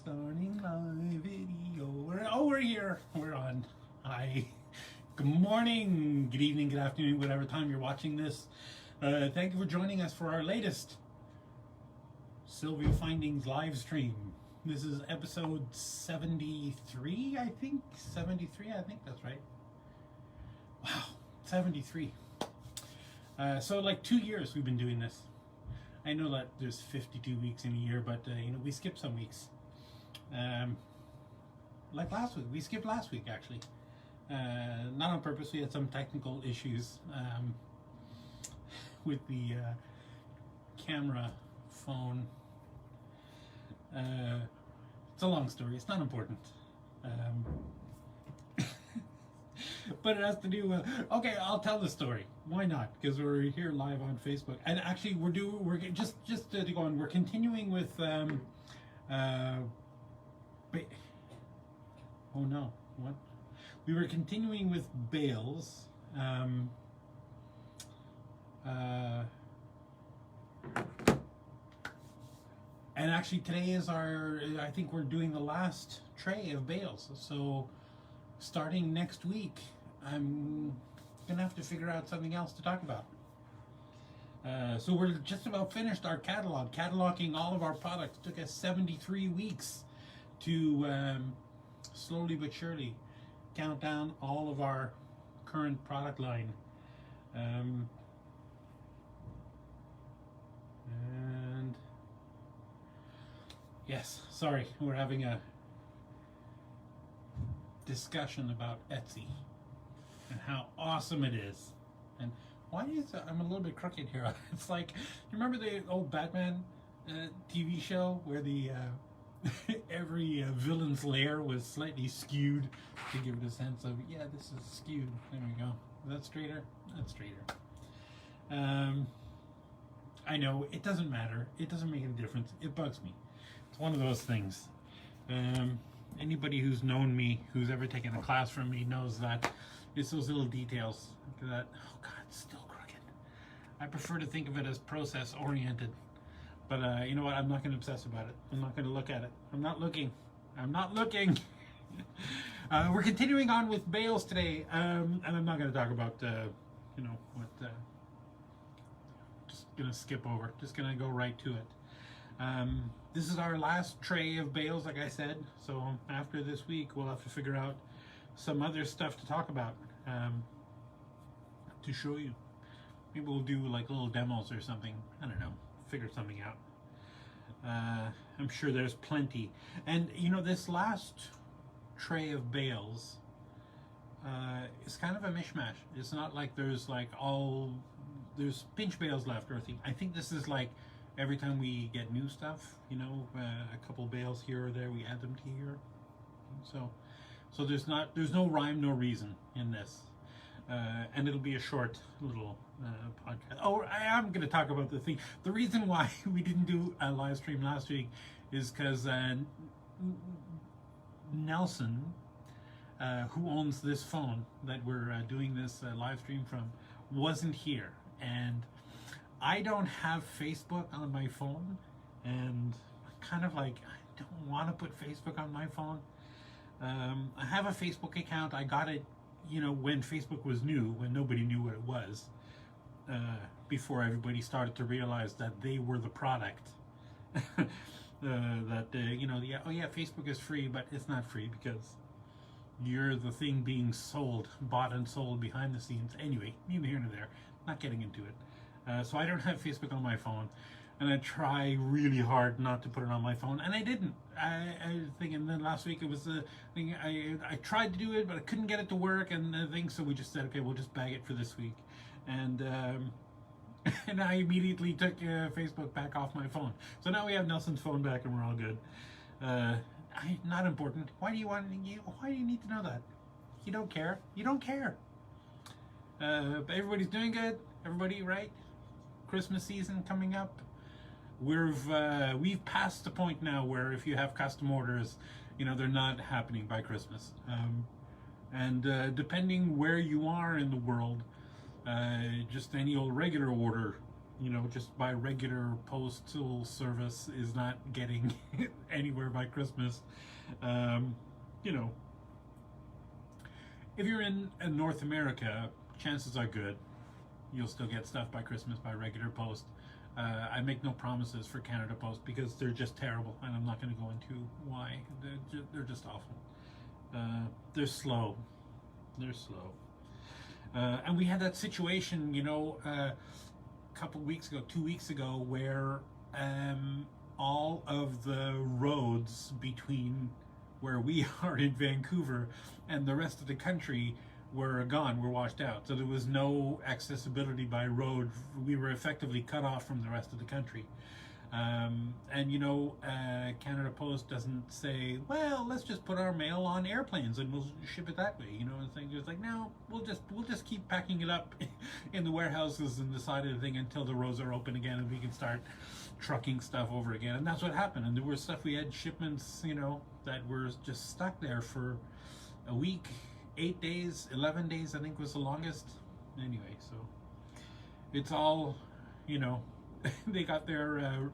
Starting live video. We're here. We're on. Hi. Good morning, good evening, good afternoon, whatever time you're watching this. Thank you for joining us for our latest SilviaFindings live stream. This is episode 73, I think. 73, I think that's right. Wow, 73. So like 2 years we've been doing this. I know that there's 52 weeks in a year, but we skip some weeks. Like last week, we skipped last week actually. Not on purpose. We had some technical issues with the camera phone. It's a long story. It's not important. But it has to do with, okay, I'll tell the story. Why not? Because we're here live on Facebook, and actually we're just to go on. We're continuing with oh no, what? We were continuing with bales. And actually today is I think we're doing the last tray of bales. So starting next week, I'm gonna have to figure out something else to talk about. So we're just about finished our catalog. Cataloging all of our products took us 73 weeks to slowly but surely count down all of our current product line. And yes, sorry, we're having a discussion about Etsy and how awesome it is. And why is I'm a little bit crooked here? It's like, you remember the old Batman TV show where the every villain's lair was slightly skewed to give it a sense of, yeah, this is skewed. There we go. Is that straighter? That's straighter. I know, it doesn't matter. It doesn't make any difference. It bugs me. It's one of those things. Anybody who's known me, who's ever taken a class from me, knows that it's those little details that, oh God, it's still crooked. I prefer to think of it as process oriented. But you know what? I'm not going to obsess about it. I'm not going to look at it. I'm not looking. I'm not looking. We're continuing on with bales today, and I'm not going to talk about, just going to skip over. Just going to go right to it. This is our last tray of bales, like I said. So after this week, we'll have to figure out some other stuff to talk about to show you. Maybe we'll do like little demos or something. I don't know. Figure something out. I'm sure there's plenty. And this last tray of bales is kind of a mishmash. It's not like there's there's pinch bales left or anything. I think this is like every time we get new stuff, a couple bales here or there, we add them to here. So there's no rhyme, no reason in this. And it'll be a short little podcast. Oh, I am going to talk about the thing. The reason why we didn't do a live stream last week is because Nelson, who owns this phone that we're doing this live stream from, wasn't here. And I don't have Facebook on my phone. And kind of like, I don't want to put Facebook on my phone. I have a Facebook account. I got it when Facebook was new, when nobody knew what it was, before everybody started to realize that they were the product. Facebook is free, but it's not free because you're the thing being sold, bought and sold behind the scenes. Anyway, neither here nor there, not getting into it. So I don't have Facebook on my phone, and I try really hard not to put it on my phone, and I didn't. I think, and then last week it was the thing. I tried to do it, but I couldn't get it to work, and the thing. So we just said, okay, we'll just bag it for this week, and and I immediately took Facebook back off my phone. So now we have Nelson's phone back, and we're all good. Not important. Why do you need to know that? You don't care. You don't care. But everybody's doing good. Everybody, right? Christmas season coming up. We've passed the point now where if you have custom orders, they're not happening by Christmas. And depending where you are in the world, just any old regular order, you know, just by regular postal service is not getting anywhere by Christmas. You know, if you're in North America, chances are good you'll still get stuff by Christmas by regular post. I make no promises for Canada Post because they're just terrible, and I'm not going to go into why. They're just awful. They're slow. They're slow. And we had that situation, you know, a couple weeks ago, 2 weeks ago, where all of the roads between where we are in Vancouver and the rest of the country were gone, were washed out. So there was no accessibility by road. We were effectively cut off from the rest of the country. And you know, Canada Post doesn't say, well, let's just put our mail on airplanes and we'll ship it that way. You know, it's like, no, we'll just keep packing it up in the warehouses and the side of the thing until the roads are open again and we can start trucking stuff over again. And that's what happened. And there were stuff, we had shipments, you know, that were just stuck there for a week, 8 days, 11 days, I think was the longest. Anyway, so it's all, you know, they got their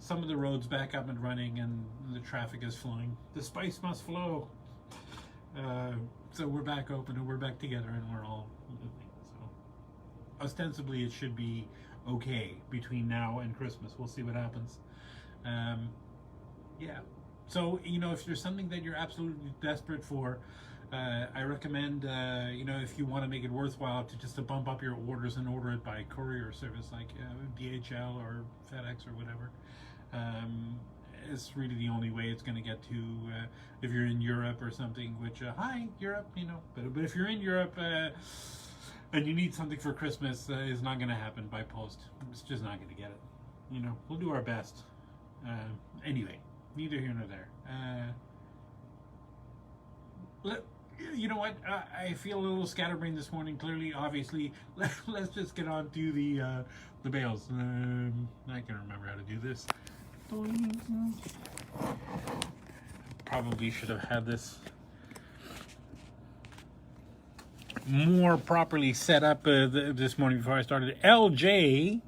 some of the roads back up and running and the traffic is flowing. The spice must flow. So we're back open and we're back together and we're all living. So ostensibly it should be okay between now and Christmas. We'll see what happens. Yeah. So, you know, if there's something that you're absolutely desperate for, I recommend, you know, if you want to make it worthwhile, to just to bump up your orders and order it by courier service like DHL or FedEx or whatever. It's really the only way it's going to get to, if you're in Europe or something, which, hi, Europe, you know, but if you're in Europe and you need something for Christmas, it's not going to happen by post. It's just not going to get it. You know, we'll do our best. Anyway, neither here nor there. You know what? I feel a little scatterbrained this morning. Clearly, obviously, let's just get on to the bales. I can remember how to do this. Probably should have had this more properly set up this morning before I started. LJ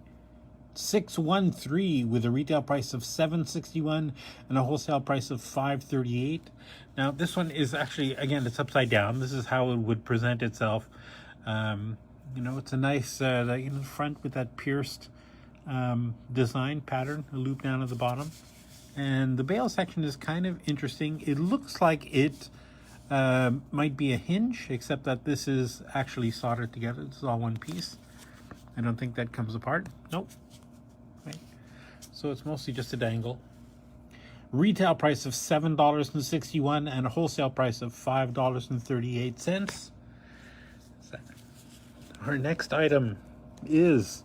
613 with a retail price of $7.61 and a wholesale price of $5.38. Now this one is actually, again, it's upside down. This is how it would present itself. You know, it's a nice in the front with that pierced design pattern, a loop down at the bottom, and the bale section is kind of interesting. It looks like it might be a hinge, except that this is actually soldered together. This is all one piece. I don't think that comes apart. Nope. Right. So it's mostly just a dangle. Retail price of $7.61 and a wholesale price of $5.38. Our next item is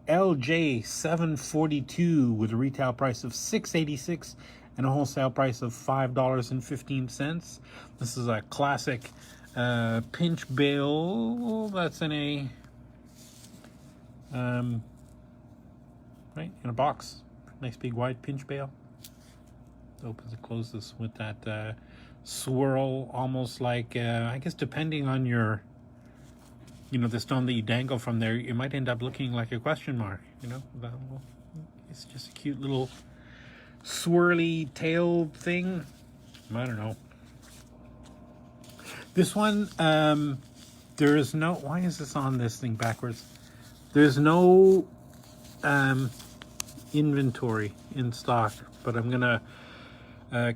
LJ 742 with a retail price of $6.86 and a wholesale price of $5.15. This is a classic pinch bale that's in a right in a box. Nice big wide pinch bale. Opens and closes with that swirl, almost like I guess depending on your, you know, the stone that you dangle from there, it might end up looking like a question mark. You know, it's just a cute little swirly tail thing. I don't know. This one, there is no. Why is this on this thing backwards? There's no inventory in stock, but I'm gonna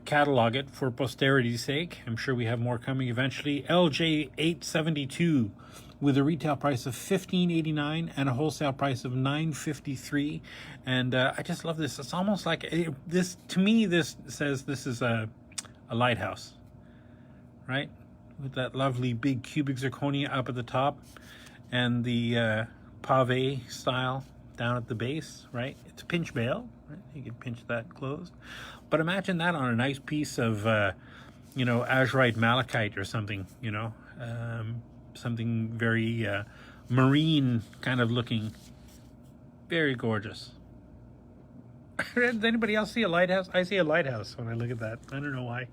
catalog it for posterity's sake. I'm sure we have more coming eventually. LJ 872 with a retail price of $15.89 and a wholesale price of $9.53. And I just love this. It's almost like this. To me, this says this is a lighthouse, right? With that lovely big cubic zirconia up at the top and the pave style down at the base, right? It's a pinch bale, right? You can pinch that closed. But imagine that on a nice piece of, you know, azurite malachite or something, you know, something very marine kind of looking. Very gorgeous. Does anybody else see a lighthouse? I see a lighthouse when I look at that. I don't know why.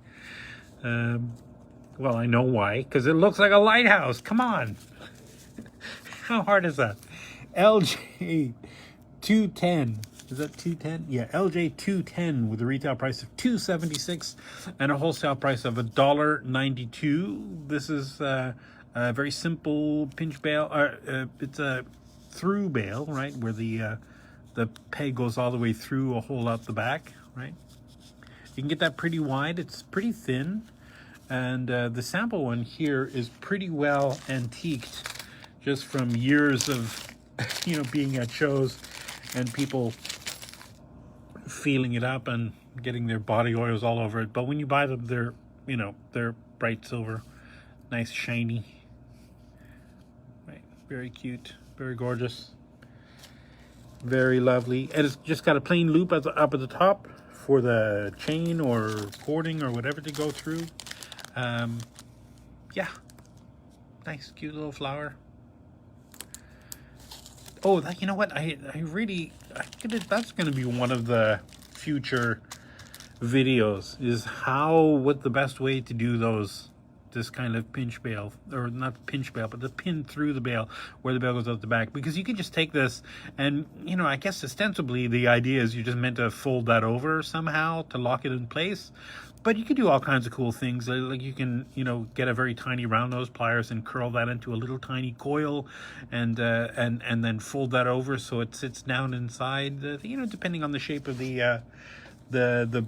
Well, I know why, because it looks like a lighthouse. Come on. How hard is that? LJ 210. Is that 210? Yeah, LJ 210 with a retail price of $2.76 and a wholesale price of $1.92. This is a very simple pinch bail. It's a through bail, right, where the peg goes all the way through a hole out the back, right? You can get that pretty wide. It's pretty thin, and the sample one here is pretty well antiqued, just from years of being at shows and people feeling it up and getting their body oils all over it. But when you buy them, they're bright silver, nice shiny, right? Very cute, very gorgeous, very lovely. And it's just got a plain loop up at the top for the chain or cording or whatever to go through. Yeah, nice, cute little flower. Oh, you know what? I think that's going to be one of the future videos, is what the best way to do this kind of pinch bail, or not pinch bail, but the pin through the bail where the bail goes out the back. Because you can just take this and, I guess ostensibly the idea is you're just meant to fold that over somehow to lock it in place. But you can do all kinds of cool things. Like you can, get a very tiny round nose pliers and curl that into a little tiny coil, and then fold that over so it sits down inside. Depending on the shape of the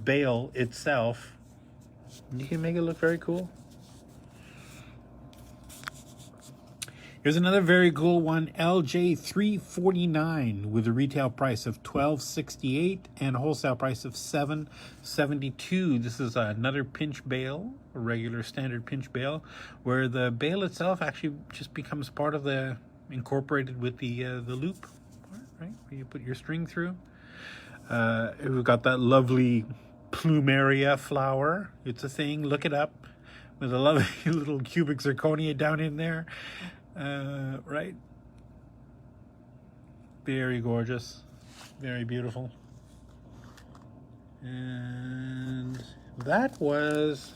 bail itself, you can make it look very cool. Here's another very cool one, LJ 349 with a retail price of $12.68 and a wholesale price of $7.72. This is another pinch bail, a regular standard pinch bail, where the bail itself actually just becomes part of incorporated with the loop, right? Where you put your string through. We've got that lovely plumeria flower. It's a thing, look it up, with a lovely little cubic zirconia down in there. Right, very gorgeous, very beautiful. And that was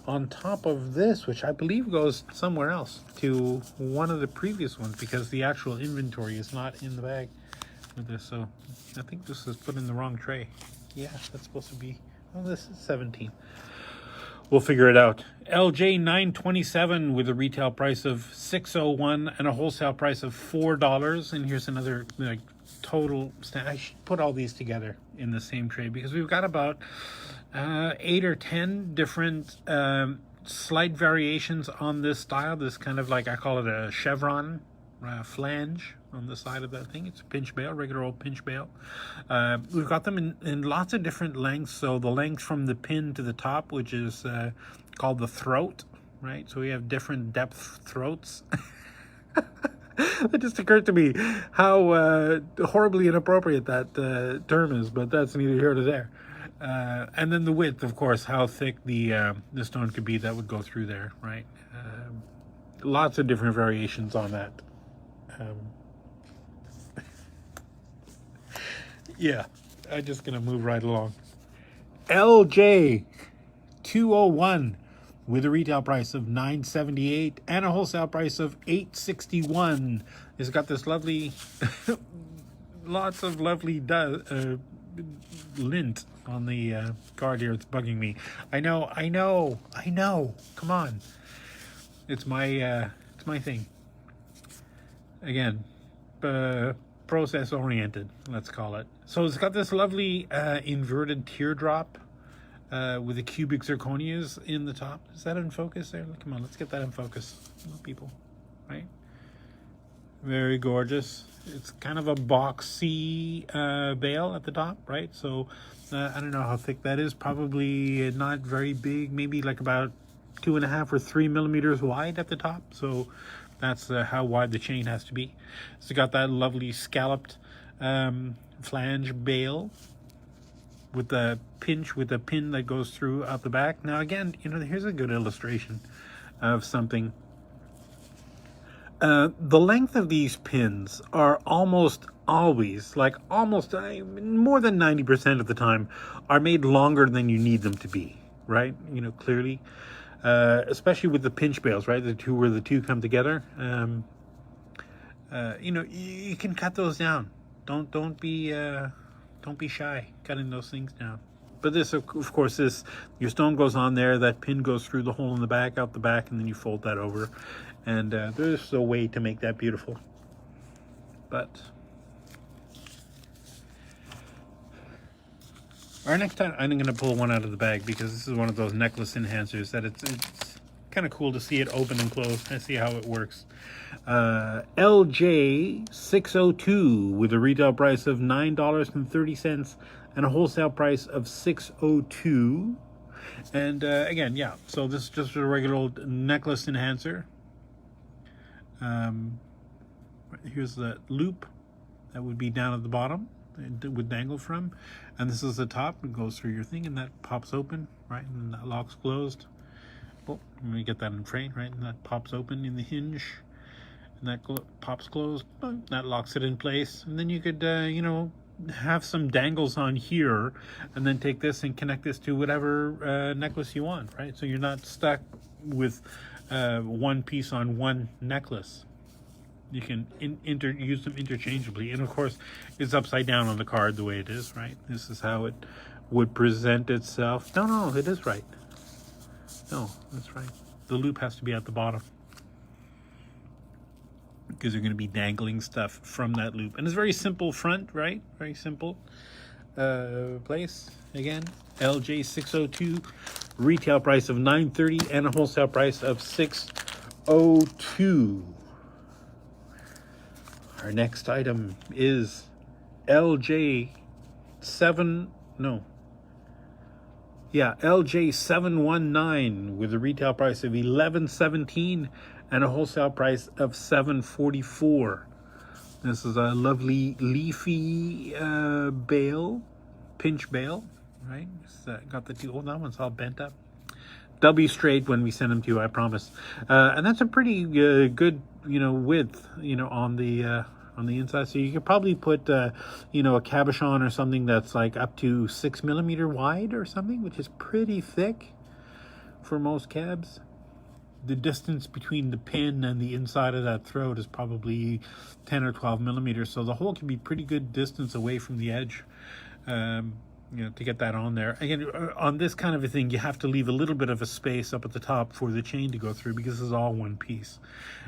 on top of this, which I believe goes somewhere else to one of the previous ones, because the actual inventory is not in the bag with this. So I think this is put in the wrong tray. Yeah, that's supposed to be, this is 17. We'll figure it out. LJ 927 with a retail price of $6.01 and a wholesale price of $4. And here's another total. I should put all these together in the same tray, because we've got about 8 or 10 different slight variations on this style. This kind of I call it a chevron flange on the side of that thing. It's a pinch bail, regular old pinch bail. We've got them in lots of different lengths. So the length from the pin to the top, which is called the throat, right? So we have different depth throats. It just occurred to me how horribly inappropriate that term is, but that's neither here nor there. And then the width, of course, how thick the stone could be that would go through there, right? Lots of different variations on that. Yeah, I'm just gonna move right along. LJ 201 with a retail price of $9.78 and a wholesale price of $8.61. It's got this lovely, lots of lovely lint on the card here. It's bugging me. I know. Come on, it's my thing. Again, process oriented, let's call it. So it's got this lovely inverted teardrop with the cubic zirconias in the top. Is that in focus there? Come on, let's get that in focus, people, right? Very gorgeous. It's kind of a boxy bail at the top, right? So I don't know how thick that is. Probably not very big, maybe about 2.5 or 3 millimeters wide at the top. So that's how wide the chain has to be. So got that lovely scalloped flange bail with the pinch, with a pin that goes through out the back. Now again, here's a good illustration of something. The length of these pins are almost always, more than 90% of the time, are made longer than you need them to be, right? Clearly. Especially with the pinch bails, right? Where the two come together. You can cut those down don't be shy cutting those things down. But this, of course, your stone goes on there. That pin goes through the hole in the back, out the back, and then you fold that over. And there's a way to make that beautiful. But our next time, I'm going to pull one out of the bag because this is one of those necklace enhancers that it's kind of cool to see it open and close and see how it works. LJ 602 with a retail price of $9.30 and a wholesale price of $6.02. And again, yeah, so this is just a regular old necklace enhancer. Here's the loop that would be down at the bottom, it would dangle from, and this is the top. It goes through your thing and that pops open, right, and that locks closed. Well, let me get that in frame, right, and that pops open in the hinge, and that pops closed. That locks it in place, and then you could you know, have some dangles on here, and then take this and connect this to whatever necklace you want, right? So you're not stuck with one piece on one necklace. You can use them interchangeably, and of course it's upside down on the card the way it is, right? This is how it would present itself. No, it is right. No, that's right. The loop has to be at the bottom because you're going to be dangling stuff from that loop. And it's very simple front, right? Very simple place. Again, LJ 602, retail price of $9.30 and a wholesale price of $6.02. Our next item is LJ 719 with a retail price of $11.17 and a wholesale price of $7.44. This is a lovely leafy bale, pinch bale, right? It's, got the two. Oh, that one's all bent up. They'll be straight when we send them to you, I promise. And that's a pretty good, you know, width, you know, on the inside. So you could probably put, you know, a cabochon or something that's like up to 6 millimeter wide or something, which is pretty thick for most cabs. The distance between the pin and the inside of that throat is probably 10 or 12 millimeters. So the hole can be pretty good distance away from the edge. You know, to get that on there. Again, on this kind of a thing, you have to leave a little bit of a space up at the top for the chain to go through because this is all one piece.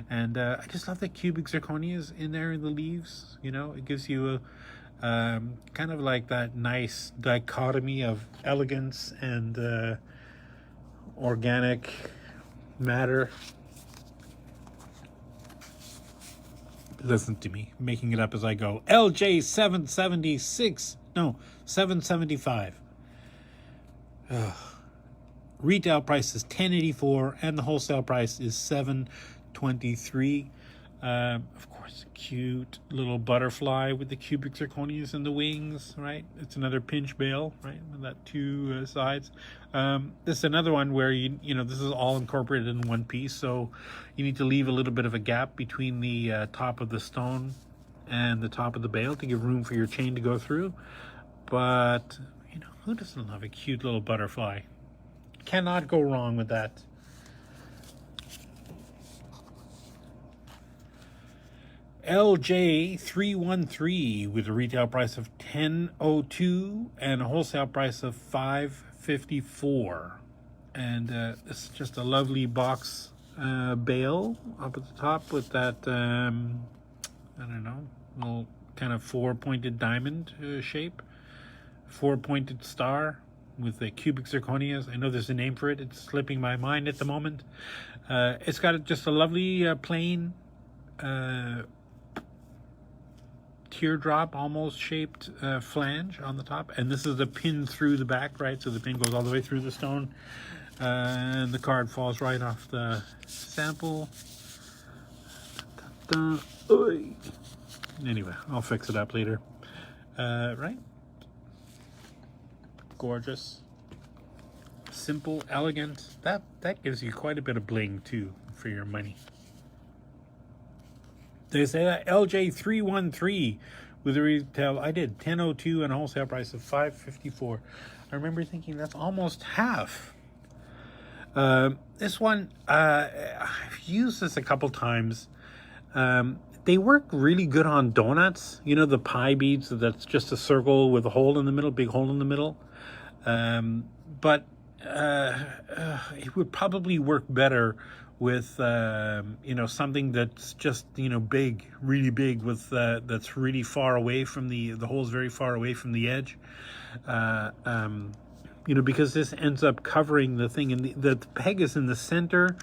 And I just love the cubic zirconias in there in the leaves. You know, it gives you a kind of like that nice dichotomy of elegance and organic matter. Listen to me, making it up as I go. LJ 776. No, 775. Retail price is $10.84 and the wholesale price is $7.23. Of course, cute little butterfly with the cubic zirconias and the wings, right? It's another pinch bale, right? With that two sides. This is another one where you know, this is all incorporated in one piece, so you need to leave a little bit of a gap between the top of the stone and the top of the bale to give room for your chain to go through. But, you know, who doesn't love a cute little butterfly? Cannot go wrong with that. LJ 313 with a retail price of $10.02 and a wholesale price of $5.54. And this is just a lovely box bale up at the top with that, I don't know, little kind of four-pointed diamond shape. Four-pointed star with the cubic zirconias. I know there's a name for it. It's slipping my mind at the moment. It's got just a lovely plain teardrop almost shaped flange on the top, and this is the pin through the back, right? So the pin goes all the way through the stone, and the card falls right off the sample. Anyway, I'll fix it up later. Right? Gorgeous, simple, elegant. That gives you quite a bit of bling too for your money. They say that LJ 313 with a retail, I did $10.02 and a wholesale price of $5.54. I remember thinking that's almost half. This one, I've used this a couple times. they work really good on donuts. You know, the pie beads, that's just a circle with a hole in the middle, big hole in the middle. But it would probably work better with you know, something that's just, you know, big, really big, with that's really far away from the hole's very far away from the edge. You know, because this ends up covering the thing, and the peg is in the center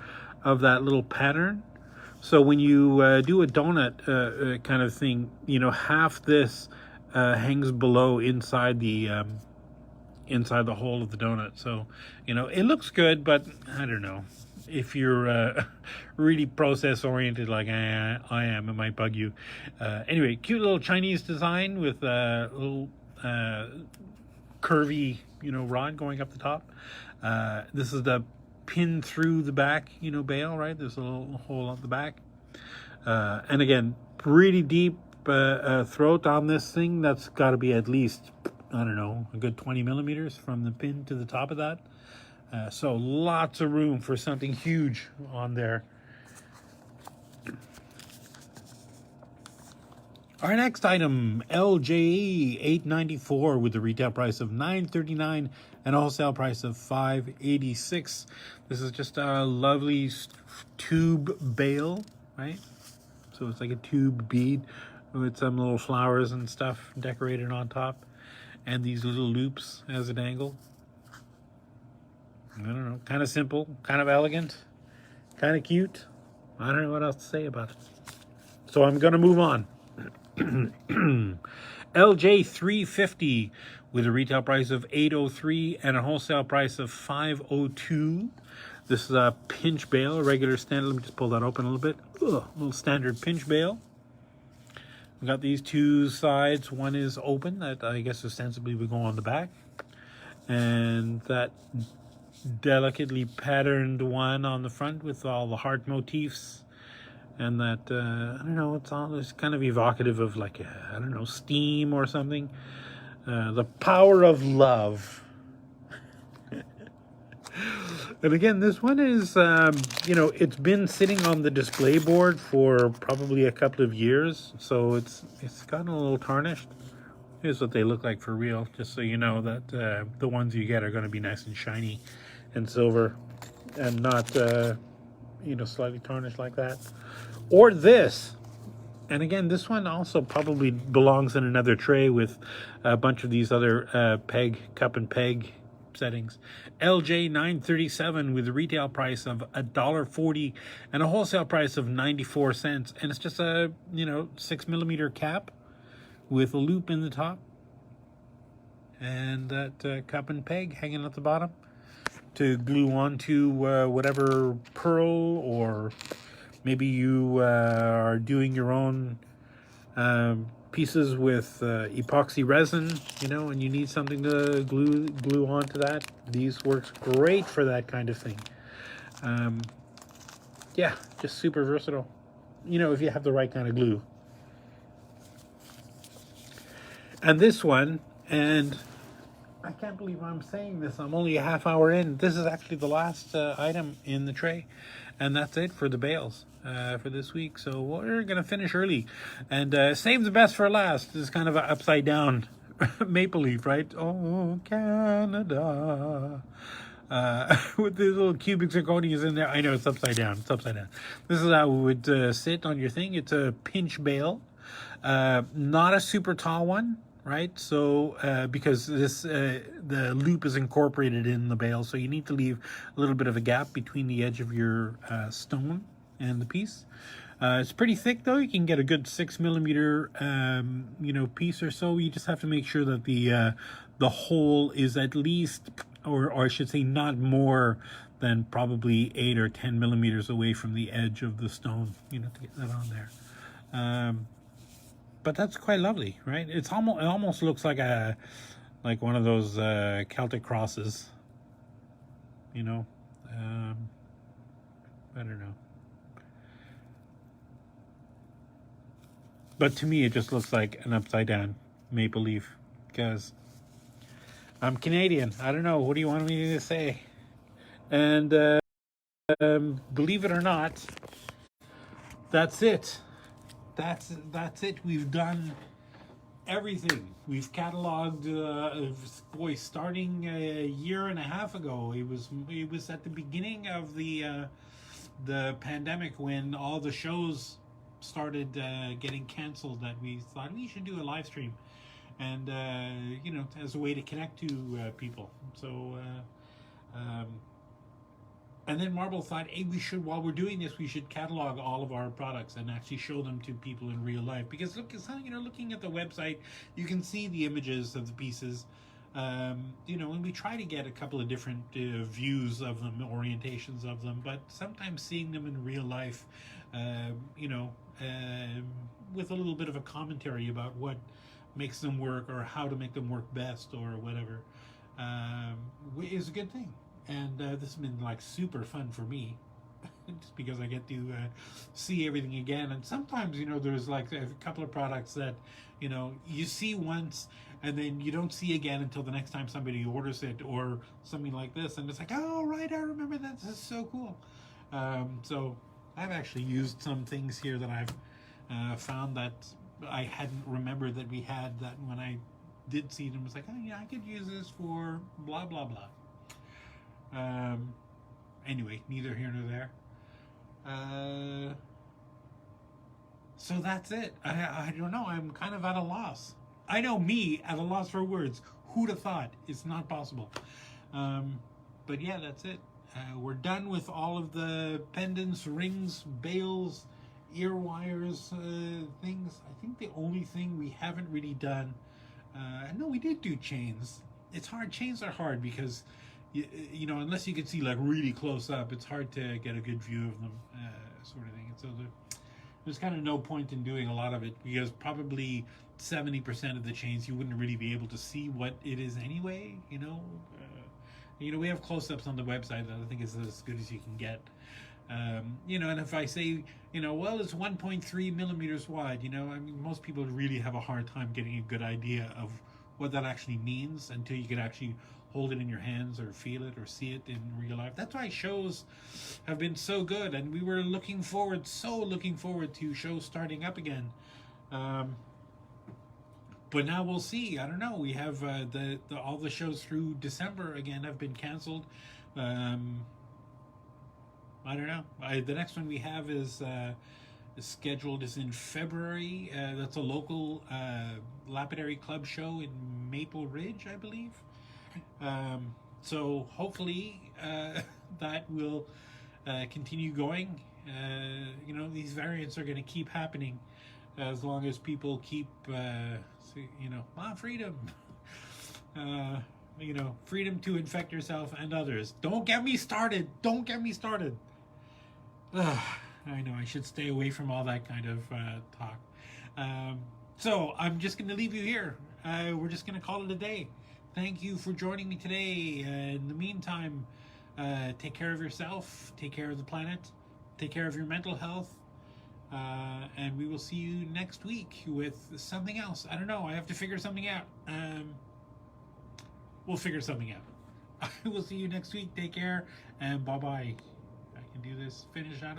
of that little pattern. So when you do a donut kind of thing, you know, half this hangs below inside the hole of the donut. So, you know, it looks good, but I don't know. If you're really process oriented like I am, it might bug you. Anyway, cute little Chinese design with a little curvy, you know, rod going up the top. This is the pin through the back, you know, bail, right? There's a little hole on the back. And again, pretty deep throat on this thing. That's got to be at least, I don't know, a good 20 millimeters from the pin to the top of that. So lots of room for something huge on there. Our next item, LJ 894 with a retail price of $9.39 and a wholesale price of $5.86. This is just a lovely tube bail, right? So it's like a tube bead with some little flowers and stuff decorated on top, and these little loops as an angle. I don't know, kind of simple, kind of elegant, kind of cute. I don't know what else to say about it. So I'm going to move on. LJ 350 with a retail price of $8.03 and a wholesale price of $5.02. This is a pinch bail, a regular standard. Let me just pull that open a little bit. A little standard pinch bail. We've got these two sides. One is open, that I guess ostensibly would go on the back, and that delicately patterned one on the front with all the heart motifs. And that, I don't know, it's kind of evocative of like, I don't know, steam or something. The power of love. And again, this one is, you know, it's been sitting on the display board for probably a couple of years. So it's gotten a little tarnished. Here's what they look like for real, just so you know that the ones you get are going to be nice and shiny and silver and not, you know, slightly tarnished like that. Or this. And again, this one also probably belongs in another tray with a bunch of these other cup and peg settings. LJ 937 with a retail price of $1.40 and a wholesale price of 94 cents. And it's just a, you know, 6 millimeter cap with a loop in the top. And that cup and peg hanging at the bottom to glue onto whatever pearl, or maybe you are doing your own pieces with epoxy resin, you know, and you need something to glue onto that. These works great for that kind of thing. Yeah, just super versatile, you know, if you have the right kind of glue. And this one, and I can't believe I'm saying this, I'm only a half hour in. This is actually the last item in the tray. And that's it for the bales for this week. So we're going to finish early and save the best for last. This is kind of an upside down maple leaf, right? Oh, Canada. With these little cubic zirconias in there. I know it's upside down. It's upside down. This is how it would sit on your thing. It's a pinch bale. Not a super tall one, right? So because this the loop is incorporated in the bale, so you need to leave a little bit of a gap between the edge of your stone and the piece. It's pretty thick though. You can get a good 6 millimeter you know, piece or so. You just have to make sure that the hole is at least, or I should say not more than probably 8 or 10 millimeters away from the edge of the stone, you know, to get that on there. But that's quite lovely, right? It almost looks like one of those Celtic crosses, you know. I don't know, but to me it just looks like an upside down maple leaf, because I'm Canadian. I don't know, what do you want me to say? And believe it or not, that's it. that's it. We've done everything. We've cataloged. Boy, starting a year and a half ago, it was at the beginning of the pandemic when all the shows started getting canceled. That we thought we should do a live stream, and as a way to connect to people. So. And then Marble thought, hey, while we're doing this, we should catalog all of our products and actually show them to people in real life. Because looking at the website, you can see the images of the pieces, and we try to get a couple of different views of them, orientations of them, but sometimes seeing them in real life, with a little bit of a commentary about what makes them work or how to make them work best or whatever, is a good thing. And this has been like super fun for me, just because I get to see everything again. And sometimes, there's like a couple of products that, you see once and then you don't see again until the next time somebody orders it or something like this. And it's like, oh, right, I remember that. This is so cool. So I've actually used some things here that I've found that I hadn't remembered that we had, that when I did see them, it was like, oh, yeah, I could use this for blah, blah, blah. Anyway, neither here nor there. So that's it. I don't know. I'm kind of at a loss. I know, me at a loss for words. Who'd have thought? It's not possible. But yeah, that's it. We're done with all of the pendants, rings, bails, ear wires, things. I think the only thing we haven't really done, no, we did do chains. It's hard. Chains are hard because unless you can see like really close up, it's hard to get a good view of them, sort of thing. And so there's kind of no point in doing a lot of it, because probably 70% of the chains you wouldn't really be able to see what it is anyway. We have close-ups on the website that I think is as good as you can get. And if I say, well, it's 1.3 millimeters wide, most people really have a hard time getting a good idea of what that actually means until you can actually hold it in your hands or feel it or see it in real life. That's why shows have been so good, and we were looking forward to shows starting up again. But now we'll see. I don't know. We have all the shows through December again have been canceled. I don't know. The next one we have is scheduled is in February. That's a local lapidary club show in Maple Ridge, I believe. So hopefully that will continue going. These variants are going to keep happening as long as people keep, freedom. Freedom to infect yourself and others. Don't get me started. I know I should stay away from all that kind of talk. So I'm just going to leave you here. We're just going to call it a day. Thank you for joining me today. In the meantime, take care of yourself, take care of the planet, take care of your mental health, and we will see you next week with something else. I don't know. I have to figure something out. We'll figure something out. We'll see you next week. Take care, and bye-bye. I can do this. Finish out.